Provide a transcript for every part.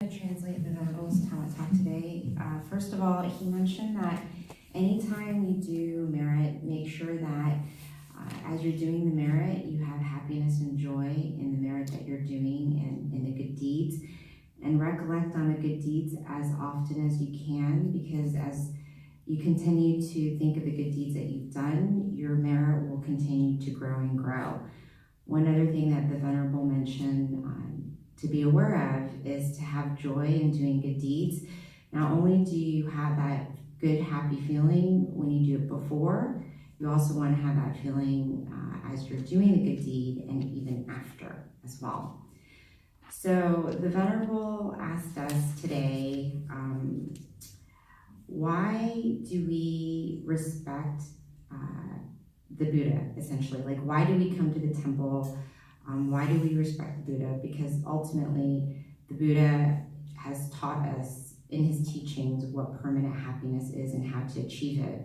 To translate the Venerable's Dhamma talk today. First of all, he mentioned that anytime you do merit, make sure that as you're doing the merit, you have happiness and joy in the merit that you're doing and in the good deeds. And recollect on the good deeds as often as you can, because as you continue to think of the good deeds that you've done, your merit will continue to grow and grow. One other thing that the Venerable mentioned to be aware of is to have joy in doing good deeds. Not only do you have that good, happy feeling when you do it before, you also want to have that feeling as you're doing the good deed and even after as well. So the Venerable asked us today, why do we respect the Buddha, essentially? Like, why do we come to the temple? Why do we respect the Buddha? Because ultimately, the Buddha has taught us in his teachings what permanent happiness is and how to achieve it.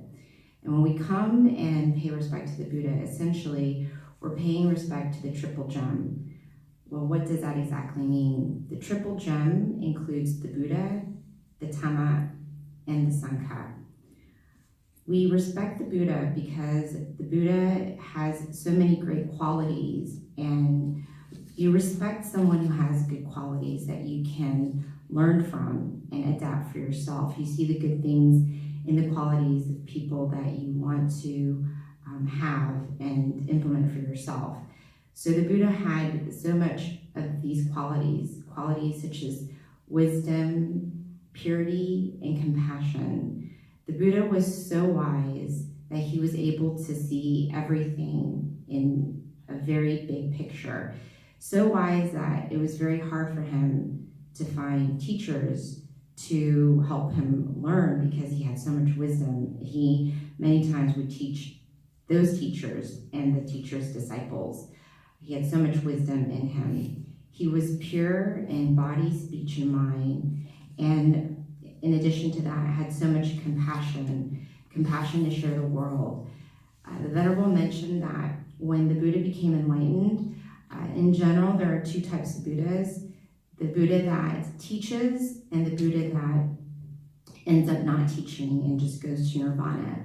And when we come and pay respect to the Buddha, essentially, we're paying respect to the triple gem. Well, what does that exactly mean? The triple gem includes the Buddha, the Dhamma, and the Sangha. We respect the Buddha because the Buddha has so many great qualities, and you respect someone who has good qualities that you can learn from and adapt for yourself. You see the good things in the qualities of people that you want to have and implement for yourself. So the Buddha had so much of these qualities such as wisdom, purity, and compassion. The Buddha was so wise that he was able to see everything in a very big picture. So wise that it was very hard for him to find teachers to help him learn because he had so much wisdom. He many times would teach those teachers and the teachers' disciples. He had so much wisdom in him. He was pure in body, speech, and mind. And in addition to that, had so much compassion to share the world. The Venerable mentioned that when the Buddha became enlightened, in general, there are two types of Buddhas: the Buddha that teaches and the Buddha that ends up not teaching and just goes to nirvana.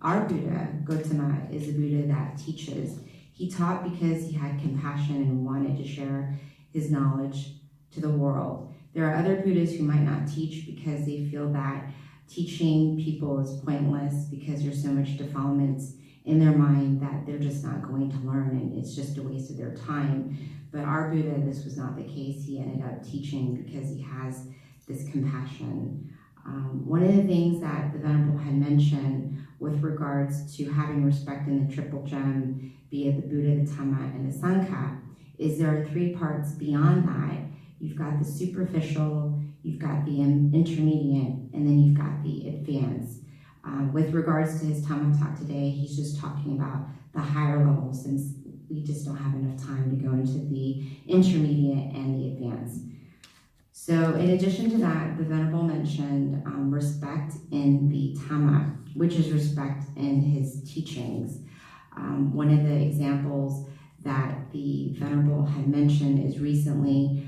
Our Buddha, Gautama, is a Buddha that teaches. He taught because he had compassion and wanted to share his knowledge to the world. There are other Buddhas who might not teach because they feel that teaching people is pointless because there's so much defilements in their mind that they're just not going to learn and it's just a waste of their time. But our Buddha, this was not the case. He ended up teaching because he has this compassion. One of the things that the Venerable had mentioned with regards to having respect in the triple gem, be it the Buddha, the Dhamma, and the Sangha, is there are three parts beyond that. You've got the superficial, you've got the intermediate, and then you've got the advanced. With regards to his Dhamma talk today, he's just talking about the higher level, since we just don't have enough time to go into the intermediate and the advanced. So in addition to that, the Venerable mentioned respect in the Dhamma, which is respect in his teachings. One of the examples that the Venerable had mentioned is recently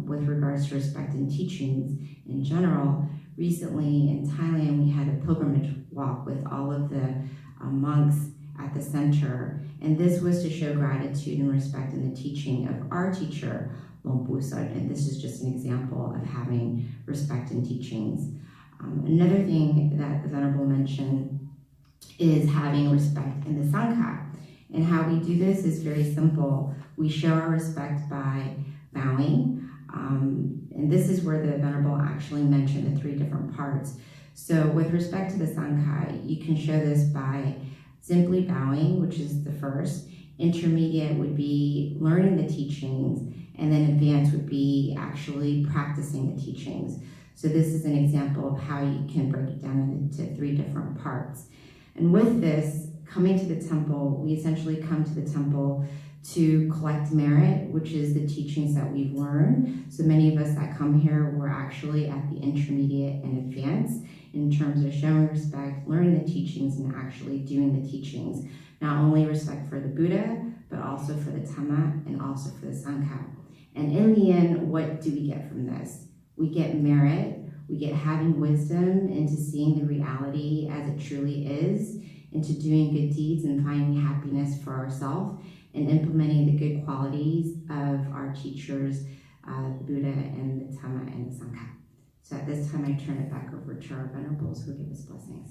with regards to respect in teachings in general. Recently in Thailand, we had a pilgrimage walk with all of the monks at the center, and this was to show gratitude and respect in the teaching of our teacher, Luang Pu Sut, and this is just an example of having respect in teachings. Another thing that the Venerable mentioned is having respect in the Sangha, and how we do this is very simple. We show our respect by bowing, and this is where the Venerable actually mentioned the three different parts. So with respect to the Sangha, you can show this by simply bowing, which is the first. Intermediate would be learning the teachings, and then advanced would be actually practicing the teachings. So this is an example of how you can break it down into three different parts. And with this, coming to the temple, we essentially come to the temple to collect merit, which is the teachings that we've learned. So many of us that come here, we're actually at the intermediate and advanced in terms of showing respect, learning the teachings, and actually doing the teachings. Not only respect for the Buddha, but also for the Dhamma and also for the Sangha. And in the end, what do we get from this? We get merit, we get having wisdom into seeing the reality as it truly is, into doing good deeds and finding happiness for ourselves, and implementing the good qualities of our teachers, the Buddha and the Dhamma and the Sangha. So at this time, I turn it back over to our venerables who give us blessings.